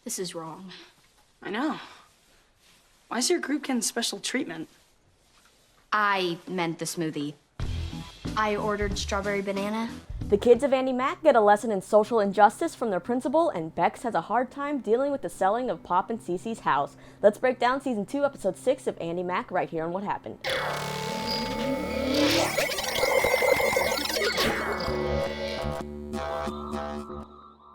This is wrong. I know. Why is your group getting special treatment? I meant the smoothie. I ordered strawberry banana. The kids of Andi Mack get a lesson in social injustice from their principal, and Bex has a hard time dealing with the selling of Pop and Cece's house. Let's break down Season 2, Episode 6 of Andi Mack right here on What Happened.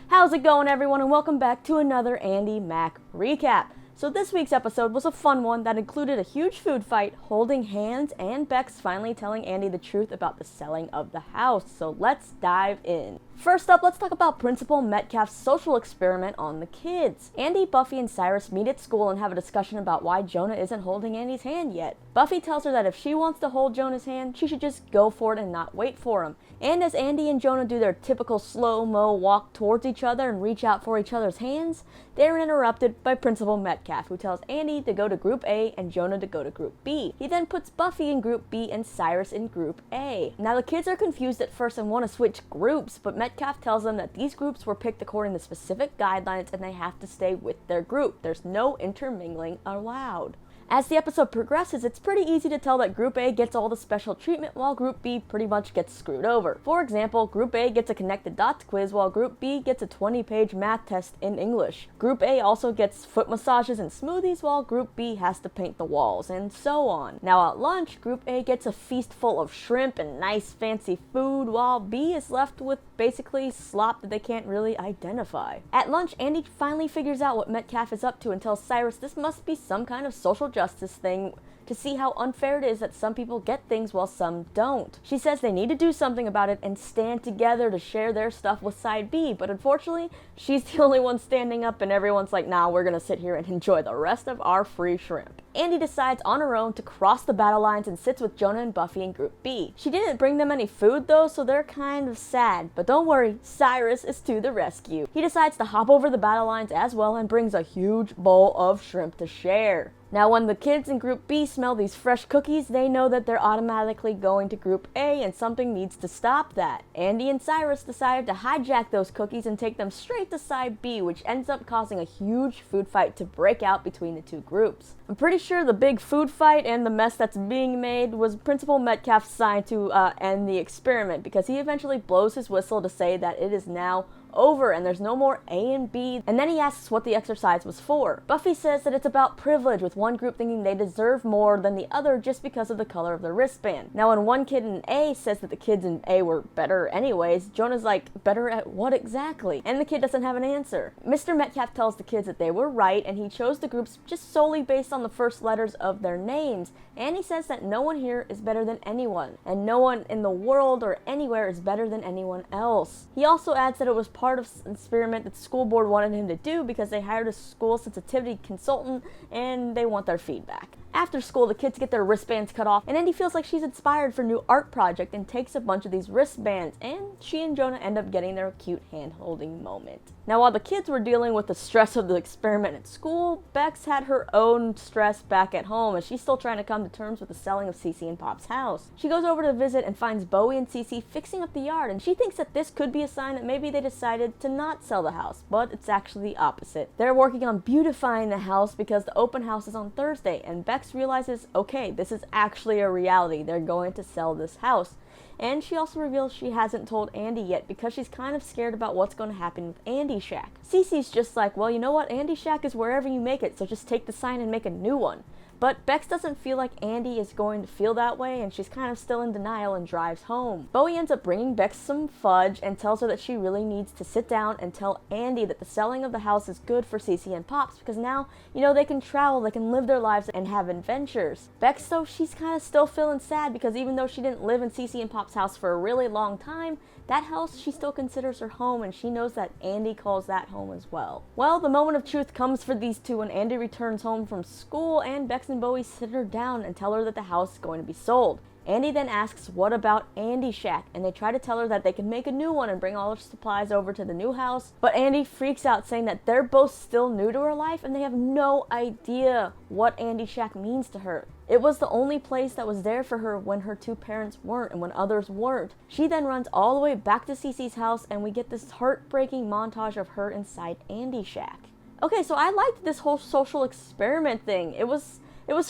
How's it going, everyone, and welcome back to another Andi Mack recap. So this week's episode was a fun one that included a huge food fight, holding hands, and Bex finally telling Andi the truth about the selling of the house. So let's dive in. First up, let's talk about Principal Metcalfe's social experiment on the kids. Andi, Buffy, and Cyrus meet at school and have a discussion about why Jonah isn't holding Andi's hand yet. Buffy tells her that if she wants to hold Jonah's hand, she should just go for it and not wait for him. And as Andi and Jonah do their typical slow-mo walk towards each other and reach out for each other's hands, they're interrupted by Principal Metcalfe, who tells Andi to go to Group A and Jonah to go to Group B. He then puts Buffy in Group B and Cyrus in Group A. Now the kids are confused at first and want to switch groups, but Metcalfe tells them that these groups were picked according to specific guidelines and they have to stay with their group. There's no intermingling allowed. As the episode progresses, it's pretty easy to tell that Group A gets all the special treatment while Group B pretty much gets screwed over. For example, Group A gets a connected dots quiz while Group B gets a 20-page math test in English. Group A also gets foot massages and smoothies while Group B has to paint the walls, and so on. Now at lunch, Group A gets a feast full of shrimp and nice fancy food while B is left with basically slop that they can't really identify. At lunch, Andi finally figures out what Metcalfe is up to and tells Cyrus this must be some kind of social justice thing to see how unfair it is that some people get things while some don't. She says they need to do something about it and stand together to share their stuff with side B, but unfortunately, she's the only one standing up and everyone's like, nah, we're gonna sit here and enjoy the rest of our free shrimp. Andi decides on her own to cross the battle lines and sits with Jonah and Buffy in Group B. She didn't bring them any food though, so they're kind of sad, but don't worry, Cyrus is to the rescue. He decides to hop over the battle lines as well and brings a huge bowl of shrimp to share. Now when the kids in Group B smell these fresh cookies, they know that they're automatically going to Group A and something needs to stop that. Andi and Cyrus decided to hijack those cookies and take them straight to side B, which ends up causing a huge food fight to break out between the two groups. I'm pretty sure the big food fight and the mess that's being made was Principal Metcalfe's sign to end the experiment, because he eventually blows his whistle to say that it is now over and there's no more A and B, and then he asks what the exercise was for. Buffy says that it's about privilege, with one group thinking they deserve more than the other just because of the color of their wristband. Now when one kid in A says that the kids in A were better anyways, Jonah's like, better at what exactly? And the kid doesn't have an answer. Mr. Metcalfe tells the kids that they were right and he chose the groups just solely based on the first letters of their names, and he says that no one here is better than anyone, and no one in the world or anywhere is better than anyone else. He also adds that it was part of an experiment that the school board wanted him to do because they hired a school sensitivity consultant and they want their feedback. After school, the kids get their wristbands cut off, and Andi feels like she's inspired for a new art project and takes a bunch of these wristbands, and she and Jonah end up getting their cute hand-holding moment. Now, while the kids were dealing with the stress of the experiment at school, Bex had her own stress back at home, as she's still trying to come to terms with the selling of Cece and Pop's house. She goes over to visit and finds Bowie and Cece fixing up the yard, and she thinks that this could be a sign that maybe they decided to not sell the house, but it's actually the opposite. They're working on beautifying the house because the open house is on Thursday, and Bex realizes, okay, this is actually a reality. They're going to sell this house. And she also reveals she hasn't told Andi yet because she's kind of scared about what's going to happen with Andy Shack. Cece's just like, well, you know what? Andy Shack is wherever you make it, so just take the sign and make a new one. But Bex doesn't feel like Andi is going to feel that way, and she's kind of still in denial and drives home. Bowie ends up bringing Bex some fudge and tells her that she really needs to sit down and tell Andi that the selling of the house is good for Cece and Pops, because now, you know, they can travel, they can live their lives and have adventures. Bex, though, she's kind of still feeling sad because even though she didn't live in Cece and Pop's house for a really long time, that house she still considers her home, and she knows that Andi calls that home as well. Well, the moment of truth comes for these two when Andi returns home from school and Bex and Bowie sit her down and tell her that the house is going to be sold. Andi then asks, what about Andy Shack? And they try to tell her that they can make a new one and bring all her supplies over to the new house. But Andi freaks out, saying that they're both still new to her life and they have no idea what Andy Shack means to her. It was the only place that was there for her when her two parents weren't and when others weren't. She then runs all the way back to Cece's house and we get this heartbreaking montage of her inside Andy Shack. Okay, so I liked this whole social experiment thing. It was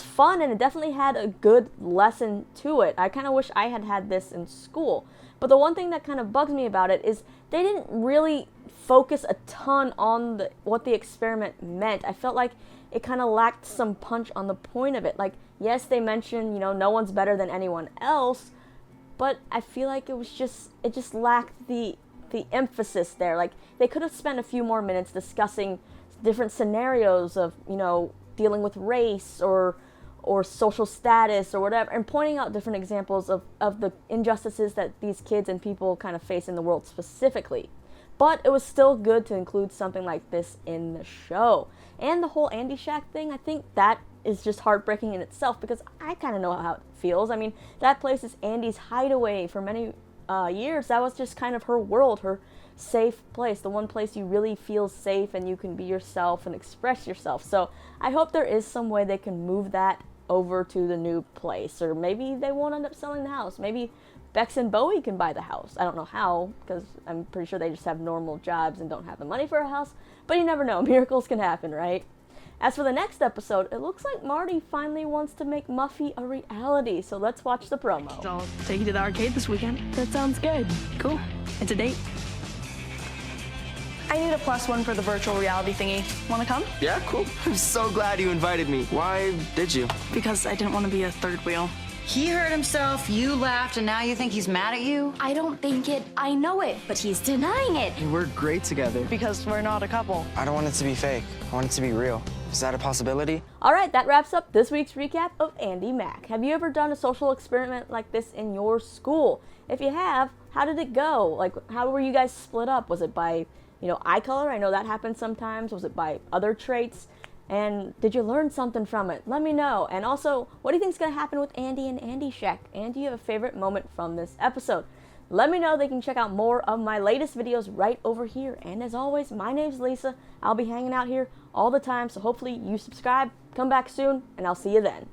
fun, and it definitely had a good lesson to it. I kind of wish I had had this in school. But the one thing that kind of bugs me about it is they didn't really focus a ton on what the experiment meant. I felt like it kind of lacked some punch on the point of it. Like, yes, they mentioned, no one's better than anyone else, but I feel like it just lacked the emphasis there. Like, they could have spent a few more minutes discussing different scenarios of, dealing with race or social status or whatever, and pointing out different examples of the injustices that these kids and people kind of face in the world specifically. But it was still good to include something like this in the show. And the whole Andi Shack thing, I think that is just heartbreaking in itself, because I kind of know how it feels. I mean, that place is Andi's hideaway for many years. That was just kind of her world, her safe place, the one place you really feel safe and you can be yourself and express yourself. So I hope there is some way they can move that over to the new place, or maybe they won't end up selling the house. Maybe Bex and Bowie can buy the house. I don't know how, because I'm pretty sure they just have normal jobs and don't have the money for a house, but you never know. Miracles can happen, right? As for the next episode, it looks like Marty finally wants to make Muffy a reality, so let's watch the promo. I'll take you to the arcade this weekend. That sounds good. Cool. It's a date. I need a +1 for the virtual reality thingy. Wanna come? Yeah, cool. I'm so glad you invited me. Why did you? Because I didn't want to be a third wheel. He hurt himself, you laughed, and now you think he's mad at you? I don't think it. I know it, but he's denying it. Hey, we're great together. Because we're not a couple. I don't want it to be fake. I want it to be real. Is that a possibility? Alright, that wraps up this week's recap of Andi Mack. Have you ever done a social experiment like this in your school? If you have, how did it go? Like, how were you guys split up? Was it by, eye color? I know that happens sometimes. Was it by other traits? And did you learn something from it? Let me know. And also, what do you think is going to happen with Andi and Andi Shack? And do you have a favorite moment from this episode? Let me know. They can check out more of my latest videos right over here. And as always, my name's Lisa. I'll be hanging out here all the time, so hopefully you subscribe, come back soon, and I'll see you then.